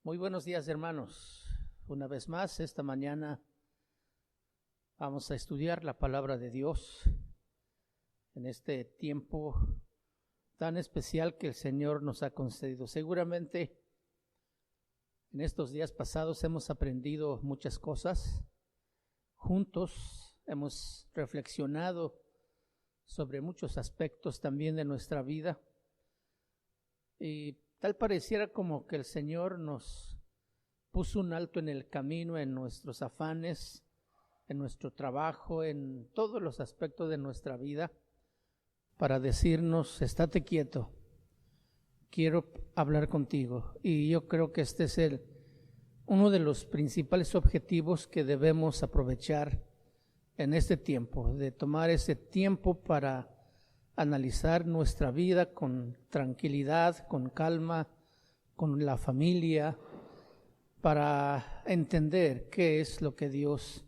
Muy buenos días, hermanos. Una vez más, esta mañana vamos a estudiar la palabra de Dios en este tiempo tan especial que el Señor nos ha concedido. Seguramente en estos días pasados hemos aprendido muchas cosas. Juntos hemos reflexionado sobre muchos aspectos también de nuestra vida. Y tal pareciera como que el Señor nos puso un alto en el camino, en nuestros afanes, en nuestro trabajo, en todos los aspectos de nuestra vida, para decirnos: estate quieto, quiero hablar contigo. Y yo creo que este es uno de los principales objetivos que debemos aprovechar en este tiempo, de tomar ese tiempo para analizar nuestra vida con tranquilidad, con calma, con la familia, para entender qué es lo que Dios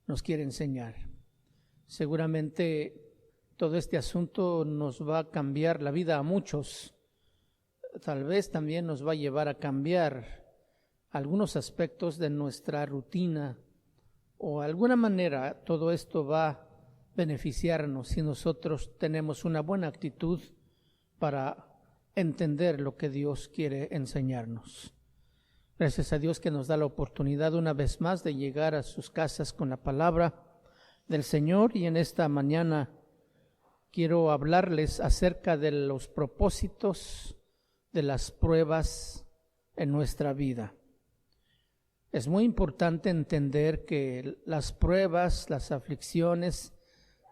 nos quiere enseñar. Seguramente todo este asunto nos va a cambiar la vida a muchos. Tal vez también nos va a llevar a cambiar algunos aspectos de nuestra rutina, o de alguna manera todo esto va a beneficiarnos si nosotros tenemos una buena actitud para entender lo que Dios quiere enseñarnos. Gracias a Dios que nos da la oportunidad una vez más de llegar a sus casas con la palabra del Señor, y en esta mañana quiero hablarles acerca de los propósitos de las pruebas en nuestra vida. Es muy importante entender que las pruebas, las aflicciones,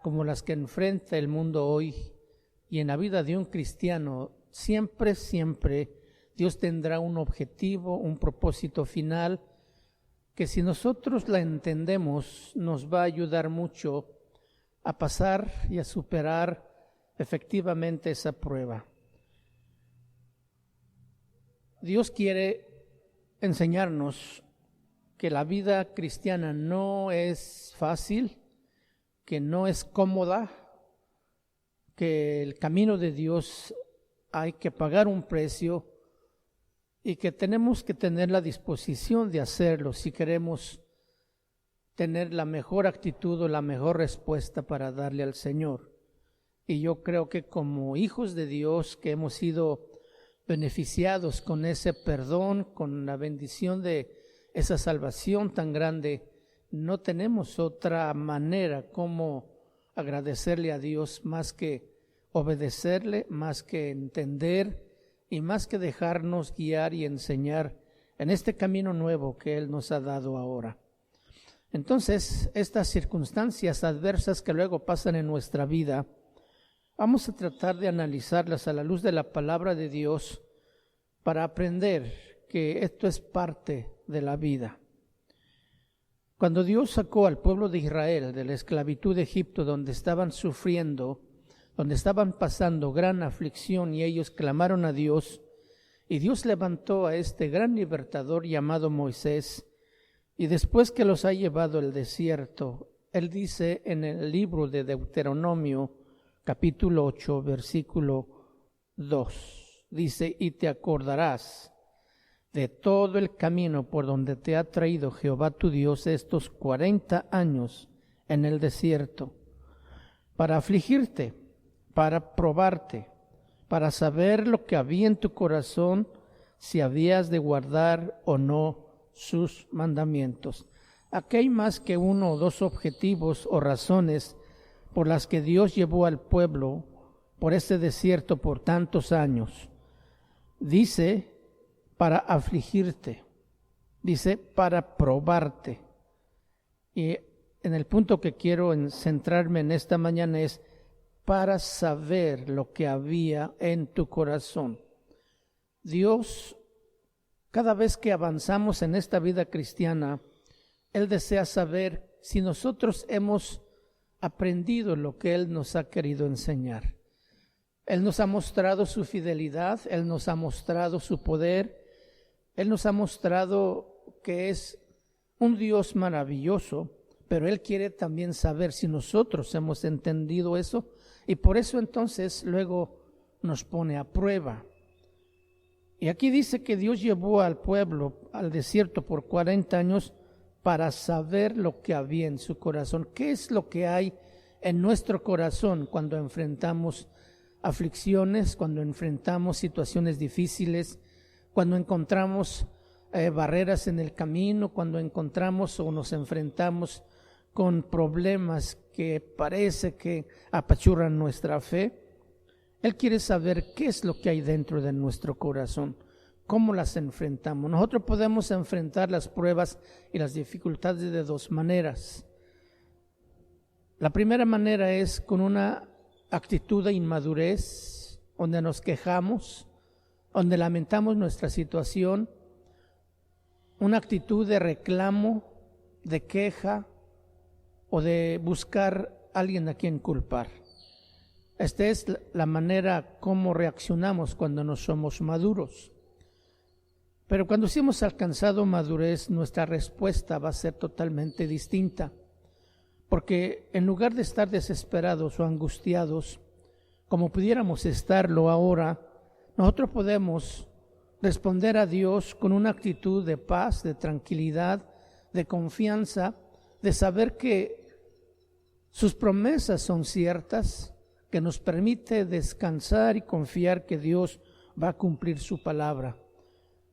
como las que enfrenta el mundo hoy y en la vida de un cristiano, siempre Dios tendrá un objetivo, un propósito final, que si nosotros la entendemos nos va a ayudar mucho a pasar y a superar efectivamente esa prueba. Dios quiere enseñarnos que la vida cristiana no es fácil, que no es cómoda, que el camino de Dios hay que pagar un precio y que tenemos que tener la disposición de hacerlo si queremos tener la mejor actitud o la mejor respuesta para darle al Señor. Y yo creo que como hijos de Dios, que hemos sido beneficiados con ese perdón, con la bendición de esa salvación tan grande, no tenemos otra manera como agradecerle a Dios más que obedecerle, más que entender y más que dejarnos guiar y enseñar en este camino nuevo que Él nos ha dado ahora. Entonces, estas circunstancias adversas que luego pasan en nuestra vida, vamos a tratar de analizarlas a la luz de la palabra de Dios para aprender que esto es parte de la vida. Cuando Dios sacó al pueblo de Israel de la esclavitud de Egipto, donde estaban sufriendo, donde estaban pasando gran aflicción, y ellos clamaron a Dios, y Dios levantó a este gran libertador llamado Moisés, y después que los ha llevado al desierto, Él dice en el libro de Deuteronomio, capítulo 8, versículo 2, dice: y te acordarás de todo el camino por donde te ha traído Jehová tu Dios estos 40 años en el desierto, para afligirte, para probarte, para saber lo que había en tu corazón, si habías de guardar o no sus mandamientos. Aquí hay más que uno o dos objetivos o razones por las que Dios llevó al pueblo por este desierto por tantos años. Dice para afligirte, dice para probarte. Y en el punto que quiero centrarme en esta mañana es para saber lo que había en tu corazón. Dios, cada vez que avanzamos en esta vida cristiana, Él desea saber si nosotros hemos aprendido lo que Él nos ha querido enseñar. Él nos ha mostrado su fidelidad, Él nos ha mostrado su poder, Él nos ha mostrado que es un Dios maravilloso, pero Él quiere también saber si nosotros hemos entendido eso, y por eso entonces luego nos pone a prueba. Y aquí dice que Dios llevó al pueblo al desierto por 40 años para saber lo que había en su corazón. ¿Qué es lo que hay en nuestro corazón cuando enfrentamos aflicciones, cuando enfrentamos situaciones difíciles, cuando encontramos barreras en el camino, cuando encontramos o nos enfrentamos con problemas que parece que apachurran nuestra fe? Él quiere saber qué es lo que hay dentro de nuestro corazón, cómo las enfrentamos. Nosotros podemos enfrentar las pruebas y las dificultades de dos maneras. La primera manera es con una actitud de inmadurez, donde nos quejamos, donde lamentamos nuestra situación, una actitud de reclamo, de queja o de buscar a alguien a quien culpar. Esta es la manera como reaccionamos cuando no somos maduros. Pero cuando sí hemos alcanzado madurez, nuestra respuesta va a ser totalmente distinta. Porque en lugar de estar desesperados o angustiados, como pudiéramos estarlo ahora, nosotros podemos responder a Dios con una actitud de paz, de tranquilidad, de confianza, de saber que sus promesas son ciertas, que nos permite descansar y confiar que Dios va a cumplir su palabra.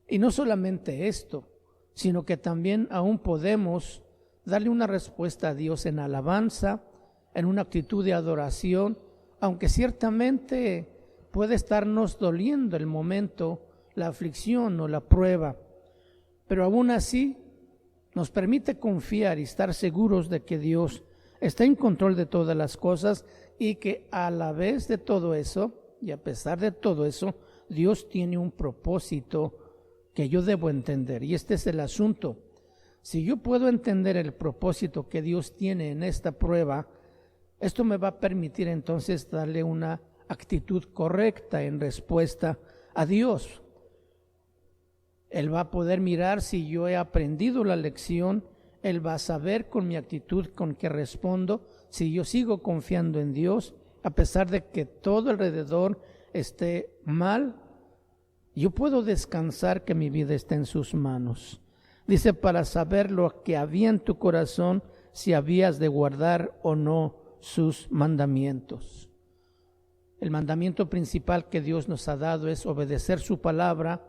Y no solamente esto, sino que también aún podemos darle una respuesta a Dios en alabanza, en una actitud de adoración, aunque ciertamente puede estarnos doliendo el momento, la aflicción o la prueba, pero aún así nos permite confiar y estar seguros de que Dios está en control de todas las cosas y que a la vez de todo eso, y a pesar de todo eso, Dios tiene un propósito que yo debo entender. Y este es el asunto. Si yo puedo entender el propósito que Dios tiene en esta prueba, esto me va a permitir entonces darle una actitud correcta en respuesta a Dios. Él va a poder mirar si yo he aprendido la lección. Él va a saber con mi actitud con que respondo si yo sigo confiando en Dios, a pesar de que todo alrededor esté mal. Yo puedo descansar que mi vida está en sus manos. Dice, para saber lo que había en tu corazón, si habías de guardar o no sus mandamientos. El mandamiento principal que Dios nos ha dado es obedecer su palabra,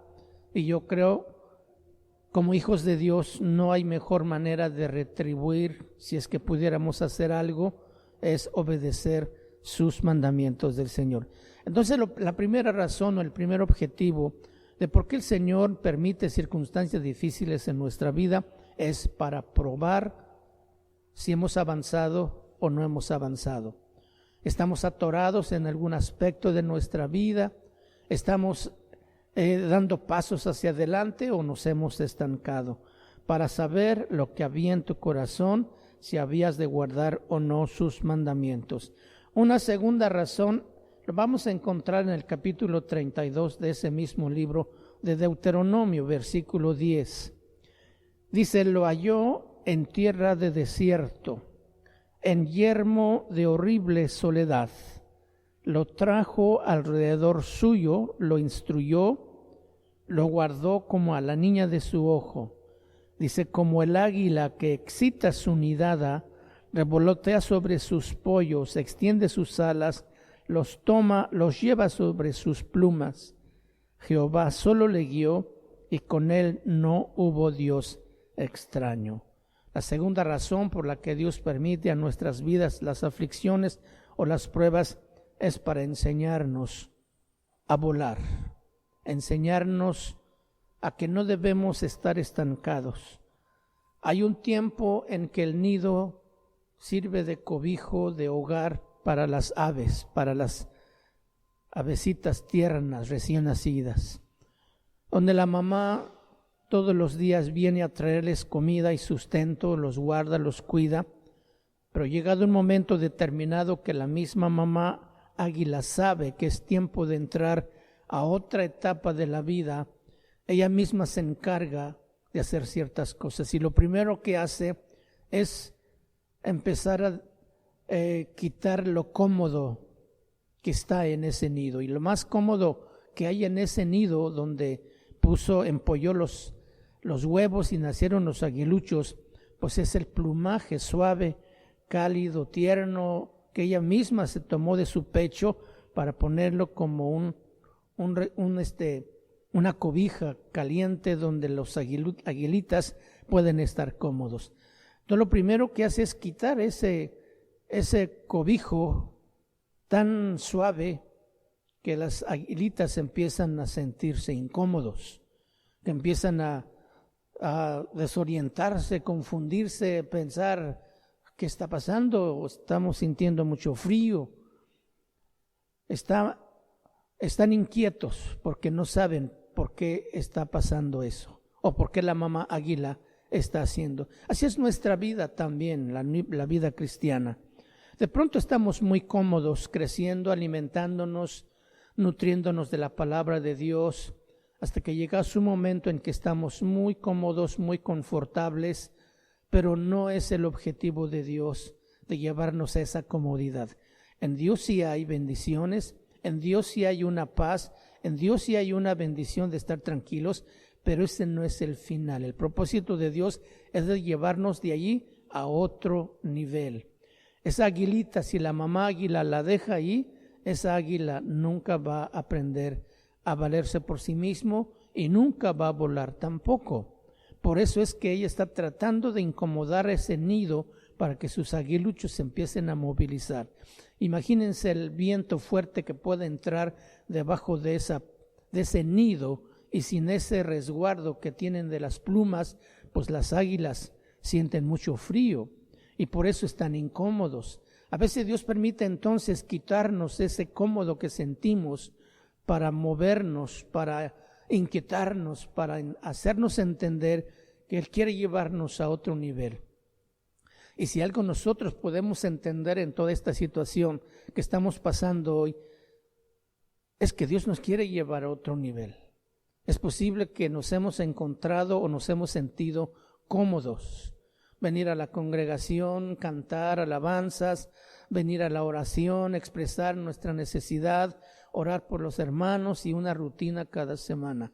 y yo creo, como hijos de Dios, no hay mejor manera de retribuir, si es que pudiéramos hacer algo, es obedecer sus mandamientos del Señor. Entonces, la primera razón o el primer objetivo de por qué el Señor permite circunstancias difíciles en nuestra vida es para probar si hemos avanzado o no hemos avanzado. Estamos atorados en algún aspecto de nuestra vida, estamos dando pasos hacia adelante o nos hemos estancado, para saber lo que había en tu corazón, si habías de guardar o no sus mandamientos. Una segunda razón lo vamos a encontrar en el capítulo 32 de ese mismo libro de Deuteronomio, versículo 10. Dice, lo halló en tierra de desierto, en yermo de horrible soledad. Lo trajo alrededor suyo, lo instruyó, lo guardó como a la niña de su ojo. Dice, como el águila que excita su nidada, revolotea sobre sus pollos, extiende sus alas, los toma, los lleva sobre sus plumas. Jehová solo le guió y con él no hubo Dios extraño. La segunda razón por la que Dios permite a nuestras vidas las aflicciones o las pruebas es para enseñarnos a volar, enseñarnos a que no debemos estar estancados. Hay un tiempo en que el nido sirve de cobijo, de hogar para las aves, para las avecitas tiernas recién nacidas, donde la mamá todos los días viene a traerles comida y sustento, los guarda, los cuida, pero llegado un momento determinado que la misma mamá águila sabe que es tiempo de entrar a otra etapa de la vida, ella misma se encarga de hacer ciertas cosas, y lo primero que hace es empezar a quitar lo cómodo que está en ese nido, y lo más cómodo que hay en ese nido donde empolló los huevos y nacieron los aguiluchos, pues es el plumaje suave, cálido, tierno, que ella misma se tomó de su pecho para ponerlo como una cobija caliente donde los aguilitas pueden estar cómodos. Entonces lo primero que hace es quitar ese cobijo tan suave que las aguilitas empiezan a sentirse incómodos, que empiezan a desorientarse, confundirse, pensar qué está pasando, estamos sintiendo mucho frío. Están inquietos porque no saben por qué está pasando eso o por qué la mamá águila está haciendo. Así es nuestra vida también, la vida cristiana. De pronto estamos muy cómodos creciendo, alimentándonos, nutriéndonos de la palabra de Dios, hasta que llega su momento en que estamos muy cómodos, muy confortables, pero no es el objetivo de Dios de llevarnos a esa comodidad. En Dios sí hay bendiciones, en Dios sí hay una paz, en Dios sí hay una bendición de estar tranquilos, pero ese no es el final. El propósito de Dios es de llevarnos de allí a otro nivel. Esa aguilita, si la mamá águila la deja ahí, esa águila nunca va a aprender a valerse por sí mismo y nunca va a volar tampoco. Por eso es que ella está tratando de incomodar ese nido para que sus aguiluchos se empiecen a movilizar. Imagínense el viento fuerte que puede entrar debajo de ese nido, y sin ese resguardo que tienen de las plumas, pues las águilas sienten mucho frío y por eso están incómodos. A veces Dios permite entonces quitarnos ese cómodo que sentimos para movernos, para inquietarnos, para hacernos entender que Él quiere llevarnos a otro nivel. Y si algo nosotros podemos entender en toda esta situación que estamos pasando hoy, es que Dios nos quiere llevar a otro nivel. Es posible que nos hemos encontrado o nos hemos sentido cómodos. Venir a la congregación, cantar alabanzas, venir a la oración, expresar nuestra necesidad, orar por los hermanos y una rutina cada semana.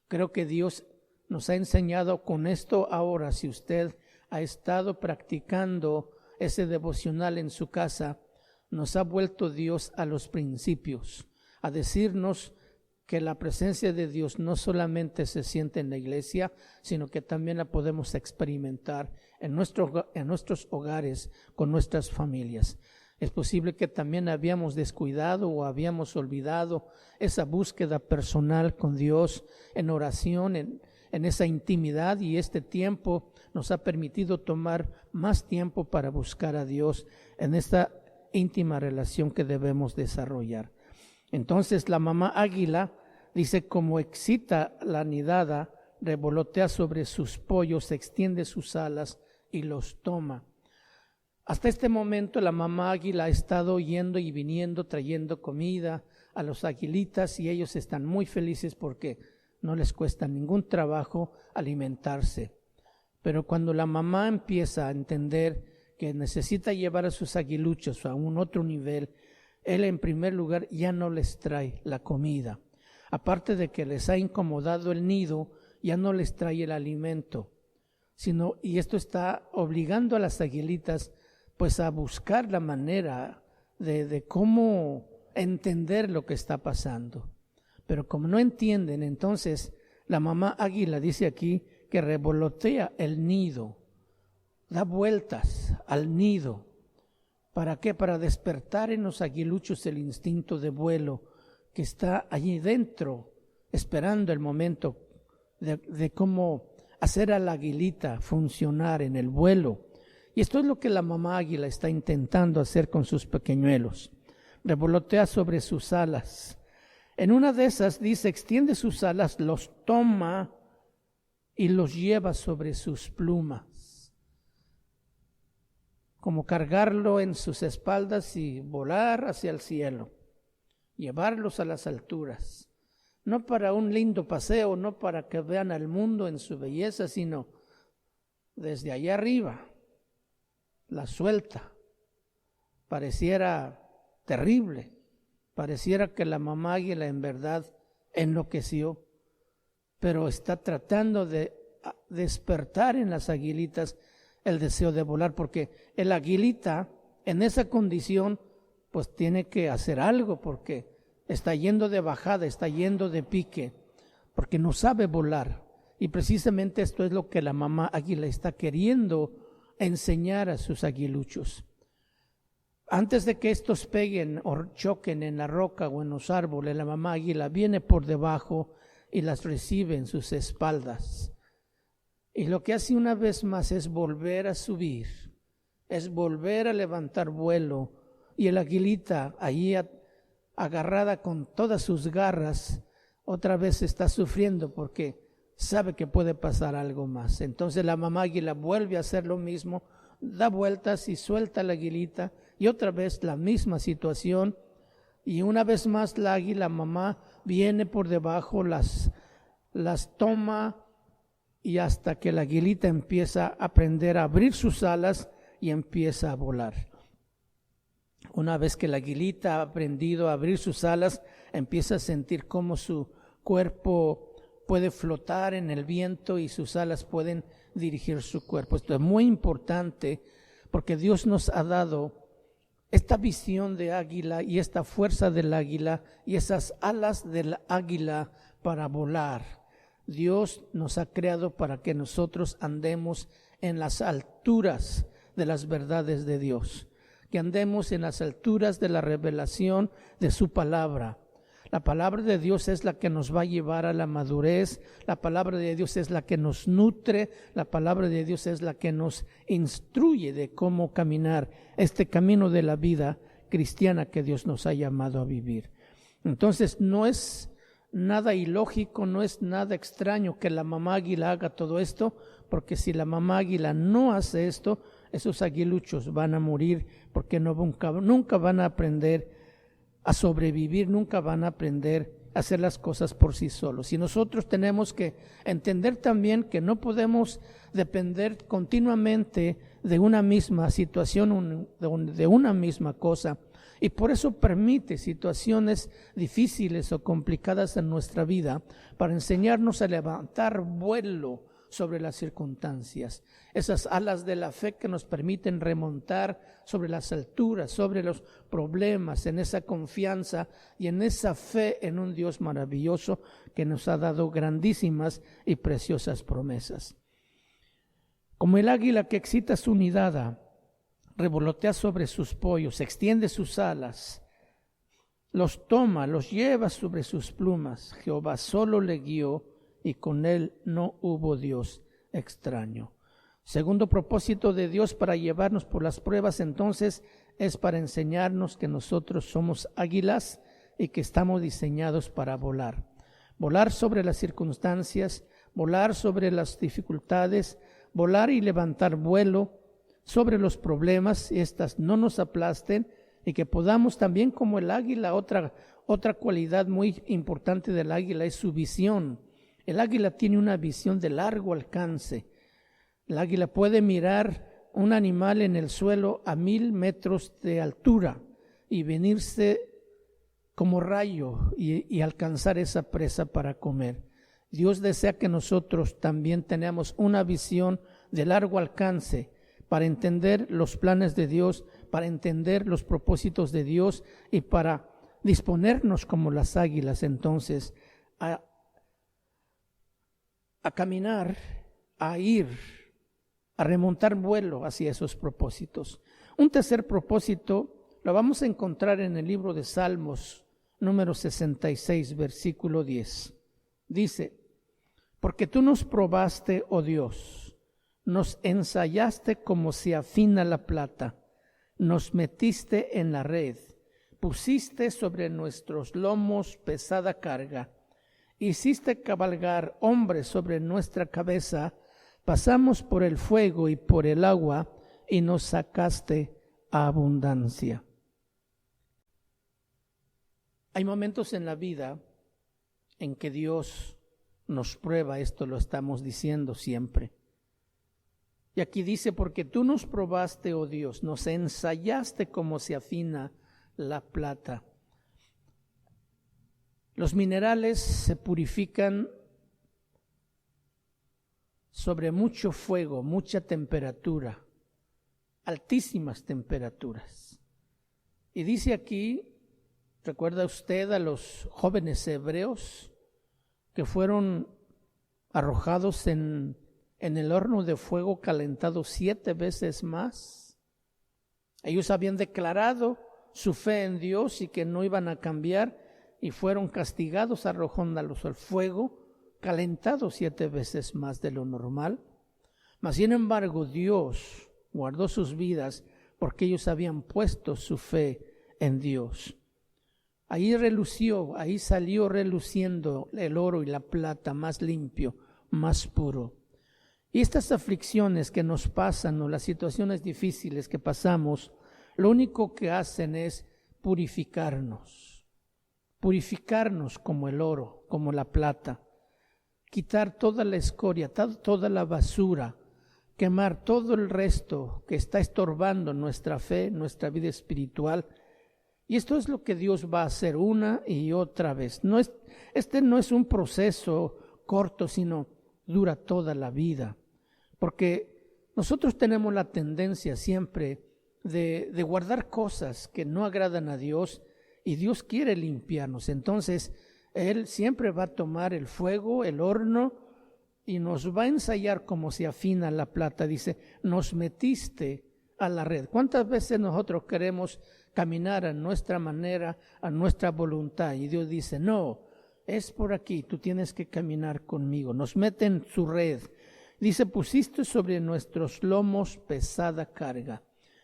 Creo que Dios nos ha enseñado con esto ahora. Si usted ha estado practicando ese devocional en su casa, nos ha vuelto Dios a los principios, a decirnos que la presencia de Dios no solamente se siente en la iglesia, sino que también la podemos experimentar en nuestros hogares, con nuestras familias. Es posible que también habíamos descuidado o habíamos olvidado esa búsqueda personal con Dios en oración, en esa intimidad, y este tiempo nos ha permitido tomar más tiempo para buscar a Dios en esta íntima relación que debemos desarrollar. Entonces la mamá águila dice: como excita la nidada, revolotea sobre sus pollos, extiende sus alas y los toma. Hasta este momento la mamá águila ha estado yendo y viniendo, trayendo comida a los aguilitas, y ellos están muy felices porque no les cuesta ningún trabajo alimentarse. Pero cuando la mamá empieza a entender que necesita llevar a sus aguiluchos a un otro nivel, él en primer lugar ya no les trae la comida. Aparte de que les ha incomodado el nido, ya no les trae el alimento, y esto está obligando a las aguilitas pues a buscar la manera de cómo entender lo que está pasando. Pero como no entienden, entonces la mamá águila dice aquí que revolotea el nido, da vueltas al nido. ¿Para qué? Para despertar en los aguiluchos el instinto de vuelo que está allí dentro, esperando el momento de cómo hacer a la aguilita funcionar en el vuelo. Y esto es lo que la mamá águila está intentando hacer con sus pequeñuelos. Revolotea sobre sus alas. En una de esas dice: extiende sus alas, los toma y los lleva sobre sus plumas. Como cargarlo en sus espaldas y volar hacia el cielo. Llevarlos a las alturas. No para un lindo paseo, no para que vean al mundo en su belleza, sino desde allá arriba. La suelta. Pareciera terrible. Pareciera que la mamá águila en verdad enloqueció. pero está tratando de despertar en las aguilitas el deseo de volar, porque el aguilita en esa condición pues tiene que hacer algo, porque está yendo de bajada, está yendo de pique, porque no sabe volar. Y precisamente esto es lo que la mamá águila está queriendo enseñar a sus aguiluchos. Antes de que estos peguen o choquen en la roca o en los árboles, la mamá águila viene por debajo y las recibe en sus espaldas. Y lo que hace una vez más es volver a subir, es volver a levantar vuelo. Y el aguilita allí agarrada con todas sus garras, otra vez está sufriendo porque sabe que puede pasar algo más. Entonces la mamá águila vuelve a hacer lo mismo, da vueltas y suelta la aguilita, y otra vez la misma situación, y una vez más la águila mamá viene por debajo, las toma, y hasta que la aguilita empieza a aprender a abrir sus alas y empieza a volar. Una vez que la aguilita ha aprendido a abrir sus alas, empieza a sentir cómo su cuerpo puede flotar en el viento y sus alas pueden dirigir su cuerpo. Esto es muy importante porque Dios nos ha dado esta visión de águila y esta fuerza del águila y esas alas del águila para volar. Dios nos ha creado para que nosotros andemos en las alturas de las verdades de Dios, que andemos en las alturas de la revelación de su palabra. La palabra de Dios es la que nos va a llevar a la madurez, la palabra de Dios es la que nos nutre, la palabra de Dios es la que nos instruye de cómo caminar este camino de la vida cristiana que Dios nos ha llamado a vivir. Entonces no es nada ilógico, no es nada extraño que la mamá águila haga todo esto, porque si la mamá águila no hace esto, esos aguiluchos van a morir porque nunca van a aprender a sobrevivir, nunca van a aprender a hacer las cosas por sí solos. Y nosotros tenemos que entender también que no podemos depender continuamente de una misma situación, de una misma cosa. Y por eso permite situaciones difíciles o complicadas en nuestra vida para enseñarnos a levantar vuelo sobre las circunstancias. Esas alas de la fe que nos permiten remontar sobre las alturas, sobre los problemas, en esa confianza y en esa fe en un Dios maravilloso que nos ha dado grandísimas y preciosas promesas. Como el águila que excita su nidada, revolotea sobre sus pollos, extiende sus alas, los toma, los lleva sobre sus plumas. Jehová solo le guió y con él no hubo Dios extraño. Segundo propósito de Dios para llevarnos por las pruebas entonces es para enseñarnos que nosotros somos águilas y que estamos diseñados para volar. Volar sobre las circunstancias, volar sobre las dificultades, volar y levantar vuelo sobre los problemas, estas no nos aplasten y que podamos también como el águila, otra cualidad muy importante del águila es su visión. El águila tiene una visión de largo alcance. El águila puede mirar un animal en el suelo a 1000 metros de altura y venirse como rayo y alcanzar esa presa para comer. Dios desea que nosotros también tengamos una visión de largo alcance para entender los planes de Dios, para entender los propósitos de Dios y para disponernos como las águilas entonces a caminar, a ir, a remontar vuelo hacia esos propósitos. Un tercer propósito lo vamos a encontrar en el libro de Salmos, número 66, versículo 10. Dice: porque tú nos probaste, oh Dios, nos ensayaste como se afina la plata, nos metiste en la red, pusiste sobre nuestros lomos pesada carga, hiciste cabalgar hombres sobre nuestra cabeza, pasamos por el fuego y por el agua y nos sacaste a abundancia. Hay momentos en la vida en que Dios nos prueba, esto lo estamos diciendo siempre. Y aquí dice, porque tú nos probaste, oh Dios, nos ensayaste como se afina la plata. Los minerales se purifican sobre mucho fuego, mucha temperatura, altísimas temperaturas. Y dice aquí, ¿recuerda usted a los jóvenes hebreos que fueron arrojados en el horno de fuego calentado 7 veces más? Ellos habían declarado su fe en Dios y que no iban a cambiar, y fueron castigados arrojándolos al fuego calentado 7 veces más de lo normal. Mas sin embargo Dios guardó sus vidas porque ellos habían puesto su fe en Dios. Ahí salió reluciendo el oro y la plata más limpio, más puro. Y estas aflicciones que nos pasan o las situaciones difíciles que pasamos, lo único que hacen es purificarnos como el oro, como la plata, quitar toda la escoria, toda la basura, quemar todo el resto que está estorbando nuestra fe, nuestra vida espiritual. Y esto es lo que Dios va a hacer una y otra vez. Este no es un proceso corto, sino dura toda la vida. Porque nosotros tenemos la tendencia siempre de guardar cosas que no agradan a Dios, y Dios quiere limpiarnos. Entonces Él siempre va a tomar el fuego, el horno, y nos va a ensayar como se afina la plata. Dice, nos metiste a la red. ¿Cuántas veces nosotros queremos caminar a nuestra manera, a nuestra voluntad? Y Dios dice, no, es por aquí, tú tienes que caminar conmigo. Nos mete en su red. Dice, pusiste sobre nuestros lomos pesada carga.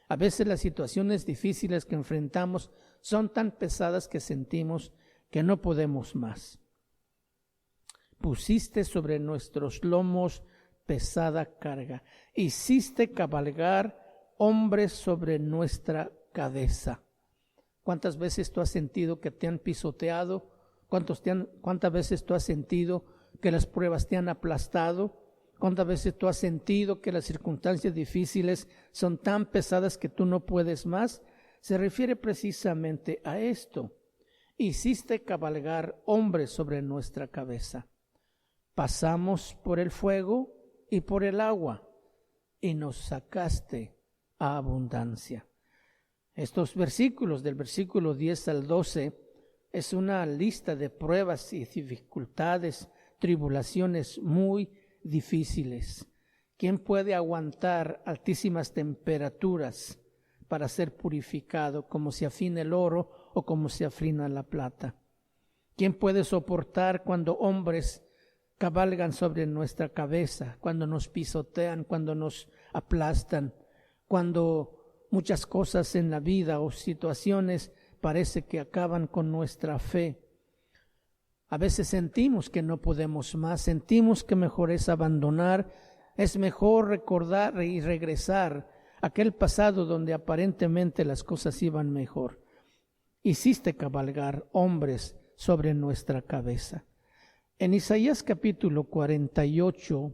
A veces las situaciones difíciles que enfrentamos son tan pesadas que sentimos que no podemos más. Pusiste sobre nuestros lomos pesada carga. Hiciste cabalgar hombres sobre nuestra cabeza. ¿Cuántas veces tú has sentido que te han pisoteado? ¿Cuántas veces tú has sentido que las pruebas te han aplastado? ¿Cuántas veces tú has sentido que las circunstancias difíciles son tan pesadas que tú no puedes más? Se refiere precisamente a esto. Hiciste cabalgar hombres sobre nuestra cabeza. Pasamos por el fuego y por el agua, y nos sacaste a abundancia. Estos versículos, del versículo 10 al 12, es una lista de pruebas y dificultades, tribulaciones muy difíciles. ¿Quién puede aguantar altísimas temperaturas para ser purificado, como se afina el oro o como se afina la plata? ¿Quién puede soportar cuando hombres cabalgan sobre nuestra cabeza, cuando nos pisotean, cuando nos aplastan, cuando muchas cosas en la vida o situaciones parece que acaban con nuestra fe? A veces sentimos que no podemos más, sentimos que mejor es abandonar, es mejor recordar y regresar a aquel pasado donde aparentemente las cosas iban mejor. Hiciste cabalgar hombres sobre nuestra cabeza. En Isaías capítulo 48,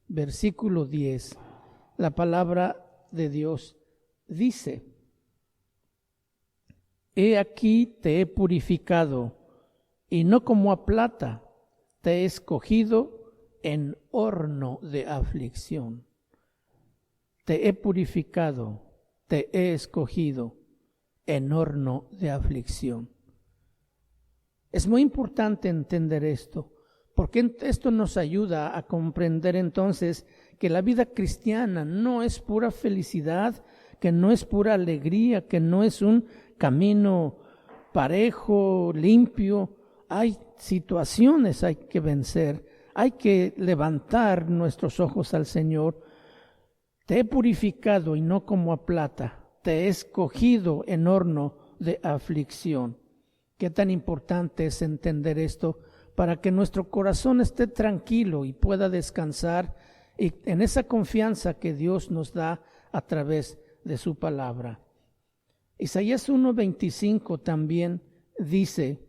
versículo 10, la palabra de Dios dice: He aquí te he purificado, y no como a plata, te he escogido en horno de aflicción. Te he purificado, te he escogido en horno de aflicción. Es muy importante entender esto, porque esto nos ayuda a comprender entonces que la vida cristiana no es pura felicidad, que no es pura alegría, que no es un camino parejo, limpio. Hay situaciones, hay que vencer, hay que levantar nuestros ojos al Señor. Te he purificado y no como a plata, te he escogido en horno de aflicción. Qué tan importante es entender esto para que nuestro corazón esté tranquilo y pueda descansar y en esa confianza que Dios nos da a través de su palabra. Isaías 1:25 también dice: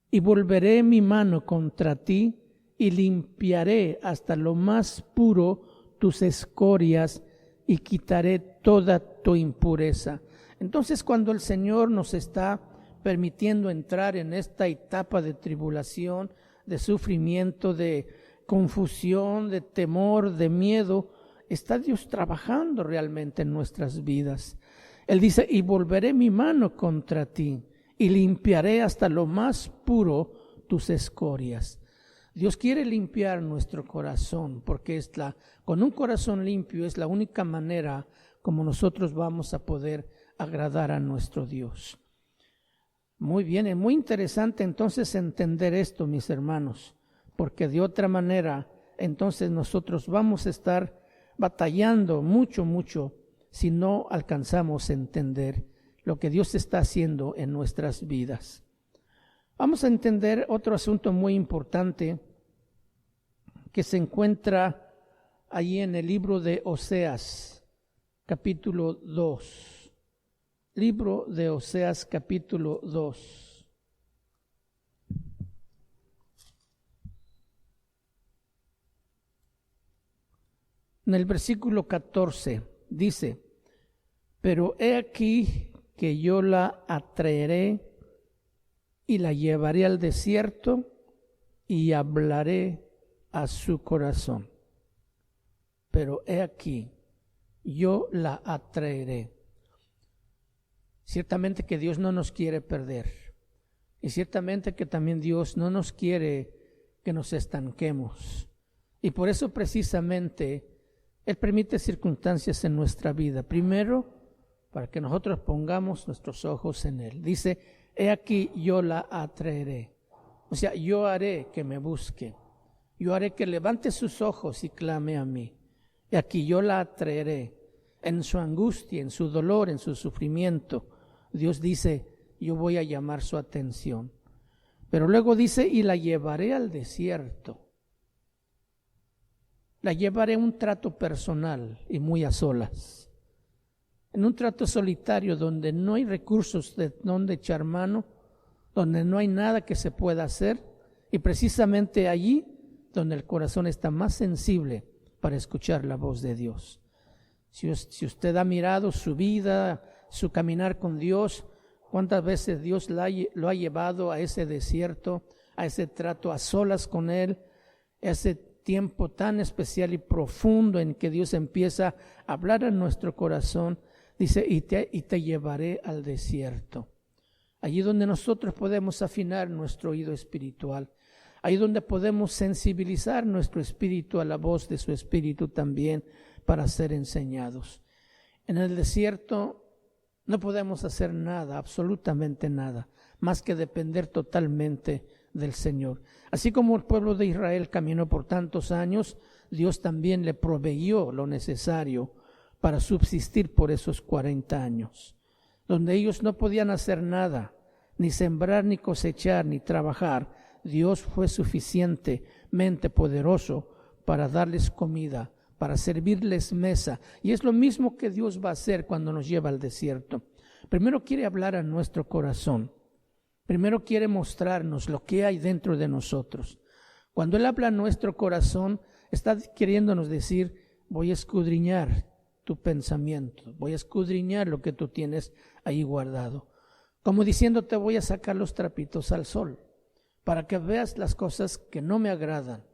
Y volveré mi mano contra ti y limpiaré hasta lo más puro tus escorias y quitaré toda tu impureza. Entonces, cuando el Señor nos está permitiendo entrar en esta etapa de tribulación, de sufrimiento, de confusión, de temor, de miedo, está Dios trabajando realmente en nuestras vidas. Él dice, y volveré mi mano contra ti y limpiaré hasta lo más puro tus escorias. Dios quiere limpiar nuestro corazón, porque con un corazón limpio es la única manera como nosotros vamos a poder agradar a nuestro Dios. Muy bien, es muy interesante entonces entender esto, mis hermanos, porque de otra manera entonces nosotros vamos a estar batallando mucho si no alcanzamos a entender lo que Dios está haciendo en nuestras vidas. Vamos a entender otro asunto muy importante que se encuentra allí en el libro de Oseas, capítulo 2. Libro de Oseas, capítulo 2. En el versículo 14 dice, pero he aquí que yo la atraeré y la llevaré al desierto y hablaré a su corazón. Pero he aquí, yo la atraeré. Ciertamente que Dios no nos quiere perder. Y ciertamente que también Dios no nos quiere que nos estanquemos. Y por eso precisamente Él permite circunstancias en nuestra vida. Primero, para que nosotros pongamos nuestros ojos en Él. Dice, he aquí yo la atraeré. O sea, yo haré que me busque. Yo haré que levante sus ojos y clame a mí. Y aquí yo la atraeré. En su angustia, en su dolor, en su sufrimiento, Dios dice, yo voy a llamar su atención. Pero luego dice, y la llevaré al desierto. La llevaré a un trato personal y muy a solas. En un trato solitario donde no hay recursos de donde echar mano, donde no hay nada que se pueda hacer, y precisamente allí donde el corazón está más sensible para escuchar la voz de Dios. Si usted ha mirado su vida, su caminar con Dios, cuántas veces Dios lo ha llevado a ese desierto, a ese trato a solas con Él, ese tiempo tan especial y profundo en que Dios empieza a hablar a nuestro corazón. Dice, y te llevaré al desierto. Allí donde nosotros podemos afinar nuestro oído espiritual. Ahí donde podemos sensibilizar nuestro espíritu a la voz de su espíritu también para ser enseñados. En el desierto no podemos hacer nada, absolutamente nada, más que depender totalmente del Señor. Así como el pueblo de Israel caminó por tantos años, Dios también le proveyó lo necesario para subsistir por esos 40 años, donde ellos no podían hacer nada, ni sembrar, ni cosechar, ni trabajar. Dios fue suficientemente poderoso para darles comida, para servirles mesa. Y es lo mismo que Dios va a hacer cuando nos lleva al desierto. Primero quiere hablar a nuestro corazón. Primero quiere mostrarnos lo que hay dentro de nosotros. Cuando Él habla a nuestro corazón, está queriéndonos decir, voy a escudriñar tu pensamiento, voy a escudriñar lo que tú tienes ahí guardado. Como diciendo, te voy a sacar los trapitos al sol, para que veas las cosas que no me agradan,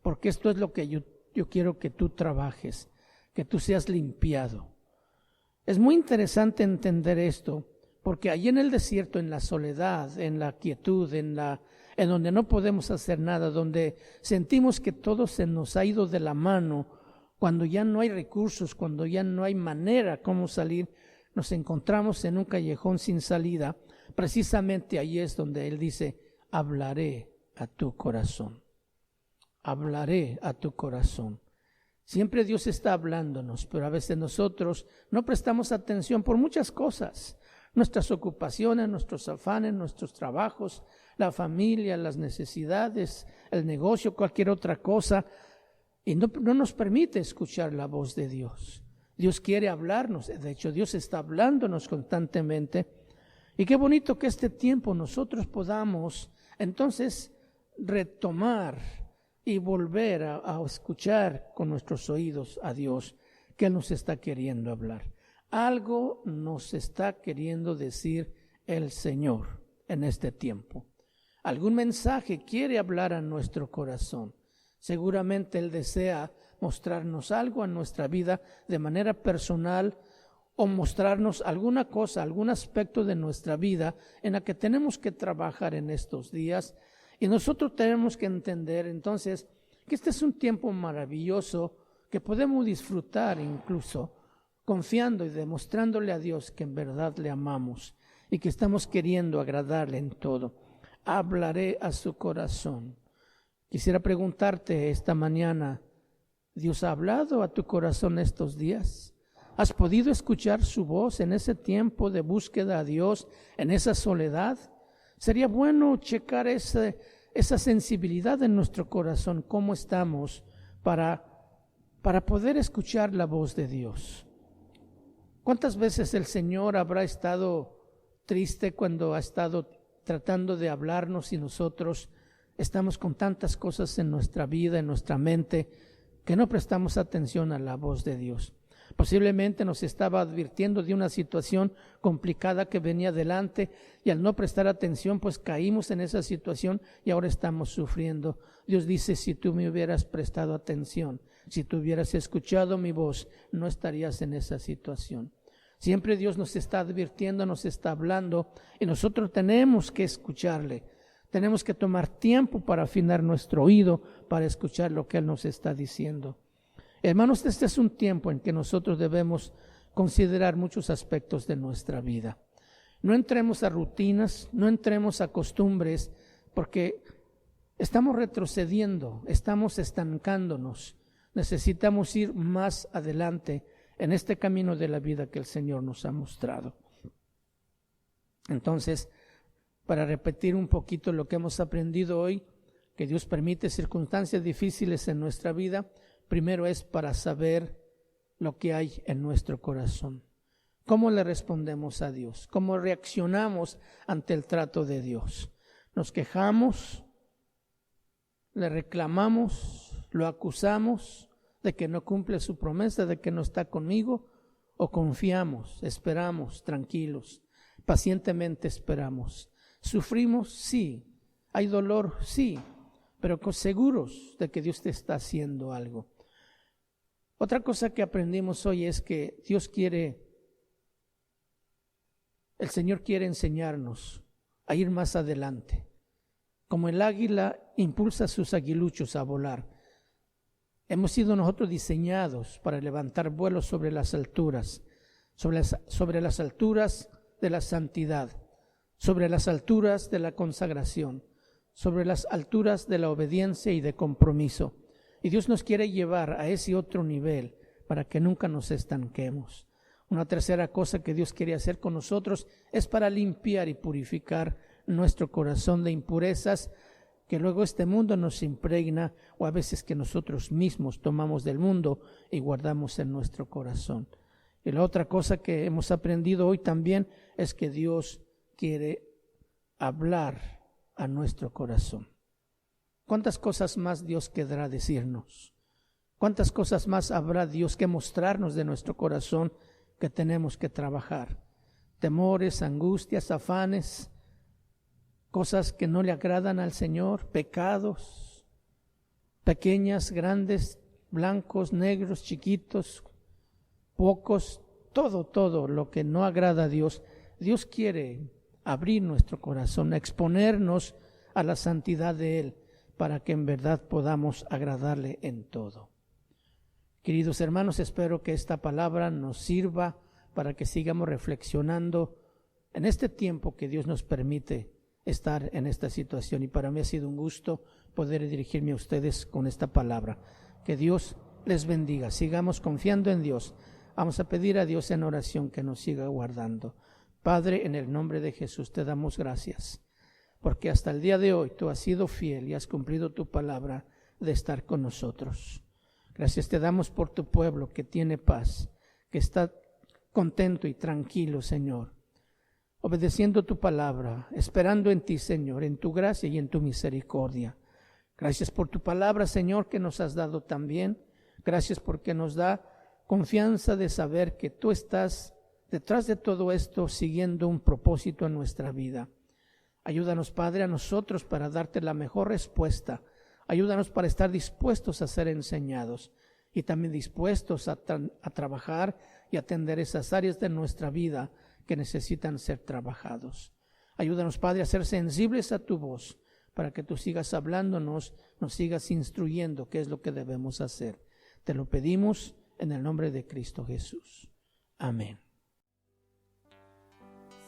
porque esto es lo que yo quiero que tú trabajes, que tú seas limpiado. Es muy interesante entender esto, porque allí en el desierto, en la soledad, en la quietud, en donde no podemos hacer nada, donde sentimos que todo se nos ha ido de la mano, cuando ya no hay recursos, cuando ya no hay manera cómo salir, nos encontramos en un callejón sin salida. Precisamente ahí es donde Él dice, hablaré a tu corazón. Hablaré a tu corazón. Siempre Dios está hablándonos, pero a veces nosotros no prestamos atención por muchas cosas. Nuestras ocupaciones, nuestros afanes, nuestros trabajos, la familia, las necesidades, el negocio, cualquier otra cosa. Y no nos permite escuchar la voz de Dios. Dios quiere hablarnos. De hecho, Dios está hablándonos constantemente. Y qué bonito que este tiempo nosotros podamos entonces retomar y volver a escuchar con nuestros oídos a Dios, que Él nos está queriendo hablar. Algo nos está queriendo decir el Señor en este tiempo. Algún mensaje quiere hablar a nuestro corazón. Seguramente Él desea mostrarnos algo en nuestra vida de manera personal, o mostrarnos alguna cosa, algún aspecto de nuestra vida en la que tenemos que trabajar en estos días. Y nosotros tenemos que entender entonces que este es un tiempo maravilloso que podemos disfrutar incluso confiando y demostrándole a Dios que en verdad le amamos y que estamos queriendo agradarle en todo. Hablaré a su corazón. Quisiera preguntarte esta mañana, ¿Dios ha hablado a tu corazón estos días? ¿Has podido escuchar su voz en ese tiempo de búsqueda a Dios, en esa soledad? Sería bueno checar esa sensibilidad en nuestro corazón, cómo estamos para poder escuchar la voz de Dios. ¿Cuántas veces el Señor habrá estado triste cuando ha estado tratando de hablarnos y nosotros estamos con tantas cosas en nuestra vida, en nuestra mente, que no prestamos atención a la voz de Dios? Posiblemente nos estaba advirtiendo de una situación complicada que venía delante y al no prestar atención pues caímos en esa situación y ahora estamos sufriendo. Dios dice, si tú me hubieras prestado atención, si tú hubieras escuchado mi voz, no estarías en esa situación. Siempre Dios nos está advirtiendo, nos está hablando y nosotros tenemos que escucharle. Tenemos que tomar tiempo para afinar nuestro oído para escuchar lo que Él nos está diciendo. Hermanos, este es un tiempo en que nosotros debemos considerar muchos aspectos de nuestra vida. No entremos a rutinas, no entremos a costumbres, porque estamos retrocediendo, estamos estancándonos. Necesitamos ir más adelante en este camino de la vida que el Señor nos ha mostrado. Entonces, para repetir un poquito lo que hemos aprendido hoy, que Dios permite circunstancias difíciles en nuestra vida. Primero es para saber lo que hay en nuestro corazón. ¿Cómo le respondemos a Dios? ¿Cómo reaccionamos ante el trato de Dios? ¿Nos quejamos? ¿Le reclamamos? ¿Lo acusamos de que no cumple su promesa, de que no está conmigo? ¿O confiamos, esperamos, tranquilos, pacientemente esperamos? ¿Sufrimos? Sí. ¿Hay dolor? Sí. Pero seguros de que Dios te está haciendo algo. Otra cosa que aprendimos hoy es que el Señor quiere enseñarnos a ir más adelante. Como el águila impulsa a sus aguiluchos a volar, hemos sido nosotros diseñados para levantar vuelo sobre las alturas, sobre las alturas de la santidad, sobre las alturas de la consagración, sobre las alturas de la obediencia y de compromiso. Y Dios nos quiere llevar a ese otro nivel para que nunca nos estanquemos. Una tercera cosa que Dios quiere hacer con nosotros es para limpiar y purificar nuestro corazón de impurezas que luego este mundo nos impregna, o a veces que nosotros mismos tomamos del mundo y guardamos en nuestro corazón. Y la otra cosa que hemos aprendido hoy también es que Dios quiere hablar a nuestro corazón. ¿Cuántas cosas más Dios querrá decirnos? ¿Cuántas cosas más habrá Dios que mostrarnos de nuestro corazón que tenemos que trabajar? Temores, angustias, afanes, cosas que no le agradan al Señor, pecados, pequeñas, grandes, blancos, negros, chiquitos, pocos, todo lo que no agrada a Dios. Dios quiere abrir nuestro corazón, exponernos a la santidad de Él, para que en verdad podamos agradarle en todo. Queridos hermanos, espero que esta palabra nos sirva para que sigamos reflexionando en este tiempo que Dios nos permite estar en esta situación. Y para mí ha sido un gusto poder dirigirme a ustedes con esta palabra. Que Dios les bendiga. Sigamos confiando en Dios. Vamos a pedir a Dios en oración que nos siga guardando. Padre, en el nombre de Jesús te damos gracias, porque hasta el día de hoy tú has sido fiel y has cumplido tu palabra de estar con nosotros. Gracias te damos por tu pueblo que tiene paz, que está contento y tranquilo, Señor, obedeciendo tu palabra, esperando en ti, Señor, en tu gracia y en tu misericordia. Gracias por tu palabra, Señor, que nos has dado también. Gracias porque nos da confianza de saber que tú estás detrás de todo esto, siguiendo un propósito en nuestra vida. Ayúdanos, Padre, a nosotros para darte la mejor respuesta Ayúdanos para estar dispuestos a ser enseñados y también dispuestos a trabajar y atender esas áreas de nuestra vida que necesitan ser trabajados. Ayúdanos, Padre, a ser sensibles a tu voz, para que tú sigas hablándonos, nos sigas instruyendo qué es lo que debemos hacer. Te lo pedimos en el nombre de Cristo Jesús. Amén.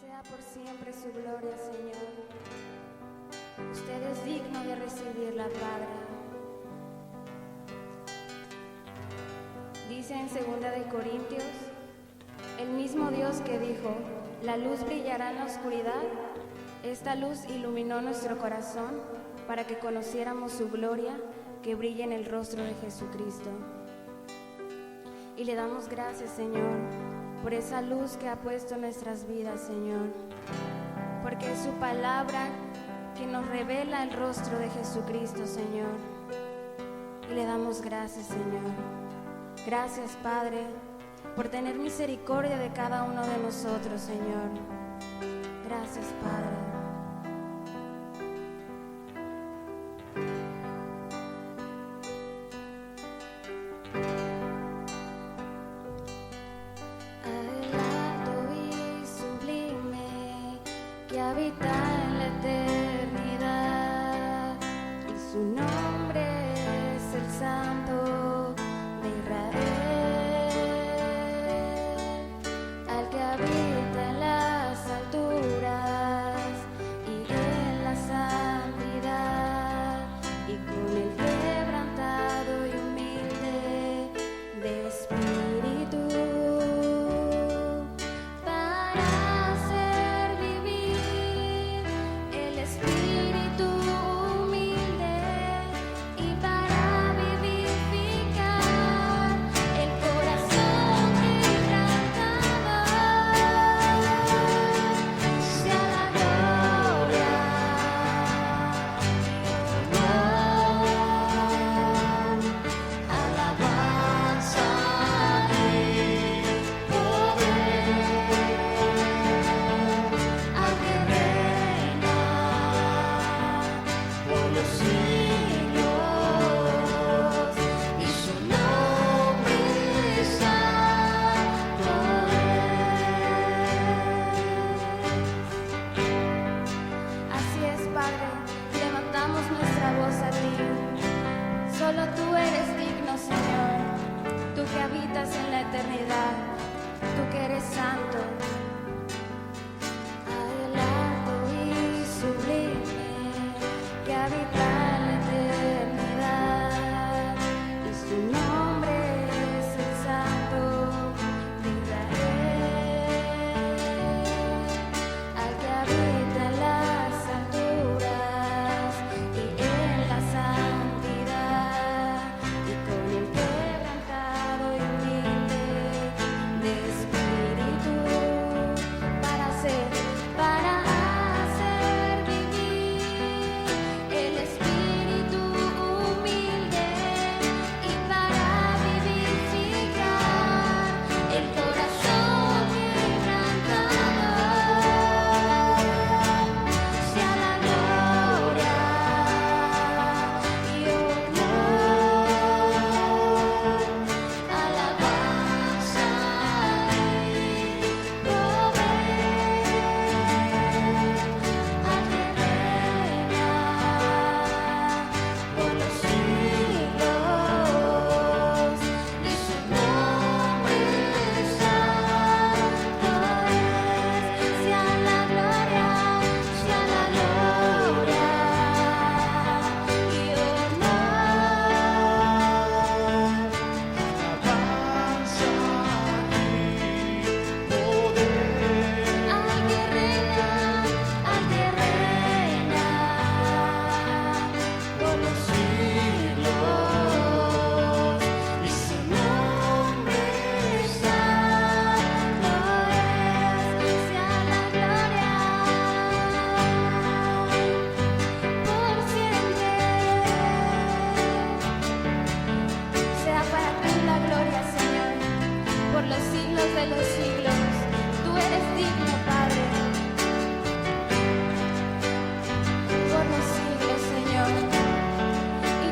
Sea por siempre su gloria, Señor. Usted es digno de recibirla, Padre. Dice en 2 de Corintios, el mismo Dios que dijo, la luz brillará en la oscuridad, esta luz iluminó nuestro corazón para que conociéramos su gloria que brilla en el rostro de Jesucristo. Y le damos gracias, Señor, por esa luz que ha puesto en nuestras vidas, Señor, porque es su palabra que nos revela el rostro de Jesucristo, Señor. Y le damos gracias, Señor. Gracias, Padre, por tener misericordia de cada uno de nosotros, Señor. Gracias, Padre. Alto y sublime que habita en la eternidad, y su nombre es el Santo de Israel, al que habita en las alturas y en la santidad, y con el quebrantado y humilde de espíritu, para hacer vivir el espíritu humilde y para vivificar el corazón quebrantado. Sea la gloria y honor, alabanza y poder al que reina por los siglos, y su nombre santo es. Así es, Padre, levantamos nuestra voz a ti. Solo tú eres digno, Señor, tú que habitas en la eternidad, tú que eres santo. Alto y sublime que habita en la eternidad, y su nombre es el Santo de Israel, al que habita en las alturas y en la santidad, y con el quebrantado y humilde de espíritu, para hacer vivir el espíritu humilde y para vivificar el corazón quebrantado. Sea la gloria y honor, alabanza y poder al que reina por los siglos, y su nombre santo es. Sea la gloria y al que reina por los siglos, y su nombre santo es. Sea la gloria por siempre. Sea para ti la gloria, Señor, por los siglos de los siglos. Tú eres digno, Padre, por los siglos, Señor. Y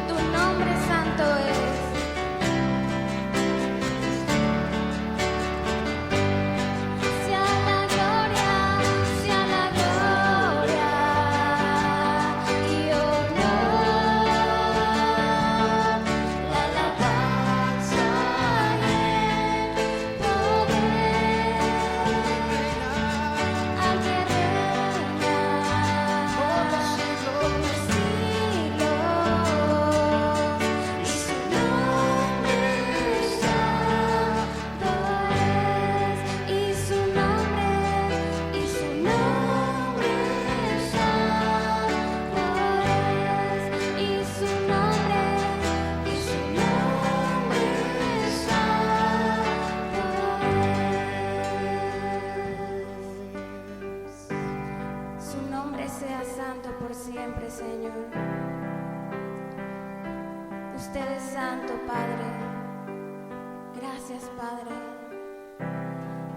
Gracias, Padre.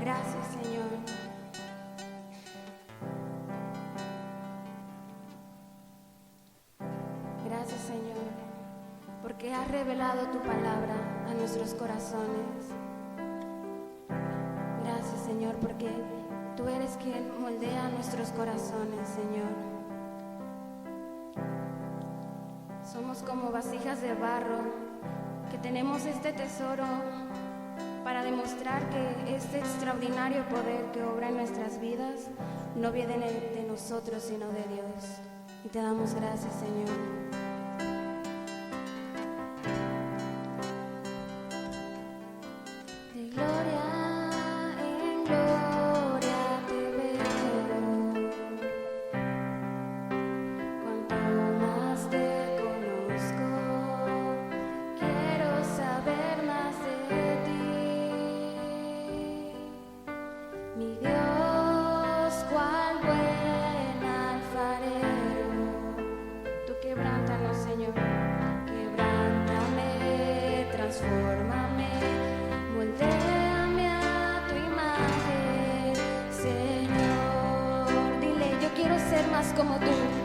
Gracias, Señor. Gracias, Señor, porque has revelado tu palabra a nuestros corazones. Gracias, Señor, porque tú eres quien moldea nuestros corazones, Señor. Somos como vasijas de barro que tenemos este tesoro para demostrar que este extraordinario poder que obra en nuestras vidas no viene de nosotros, sino de Dios. Y te damos gracias, Señor. Como tú.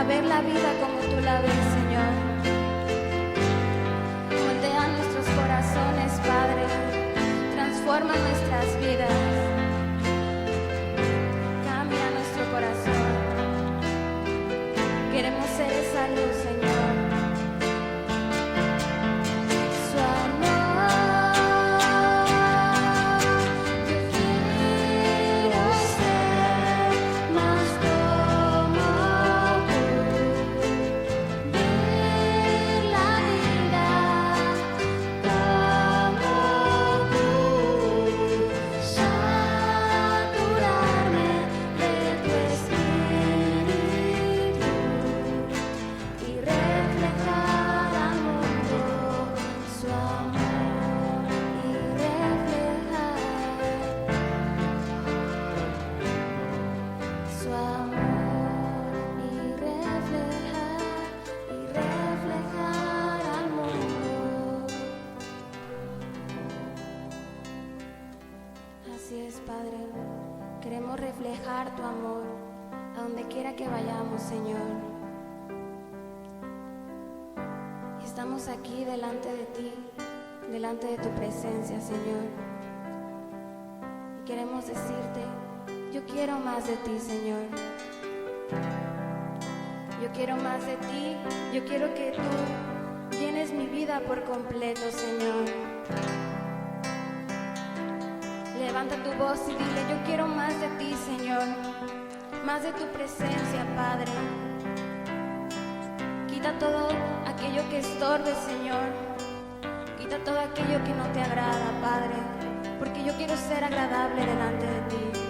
ver la vida como tú la ves, Señor. Moldea nuestros corazones, Padre. Transforma nuestras vidas. Cambia nuestro corazón. Queremos ser esa luz, Señor. Saturarme Así es, Padre. Queremos reflejar tu amor a donde quiera que vayamos, Señor. Estamos aquí delante de ti, delante de tu presencia, Señor. Y queremos decirte, yo quiero más de ti, Señor. Yo quiero más de ti. Yo quiero que tú llenes mi vida por completo, Señor. Levanta tu voz y dile, yo quiero más de ti, Señor. Más de tu presencia, Padre. Quita todo aquello que estorbe, Señor. Quita todo aquello que no te agrada, Padre. Porque yo quiero ser agradable delante de ti.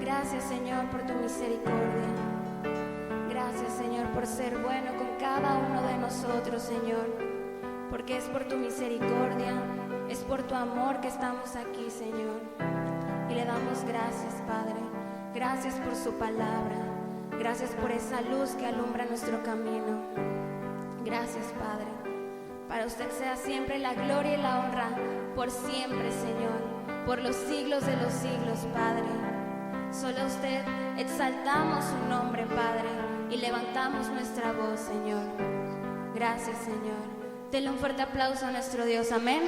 Gracias, Señor, por tu misericordia. Gracias, por ser bueno con cada uno de nosotros, Señor, porque es por tu misericordia, es por tu amor que estamos aquí, Señor. Y le damos gracias, Padre. Gracias por su palabra. Gracias por esa luz que alumbra nuestro camino. Gracias, Padre. Para usted sea siempre la gloria y la honra, por siempre, Señor, por los siglos de los siglos, Padre. Solo a usted exaltamos su nombre, Padre, y levantamos nuestra voz, Señor. Gracias, Señor. Denle un fuerte aplauso a nuestro Dios. Amén.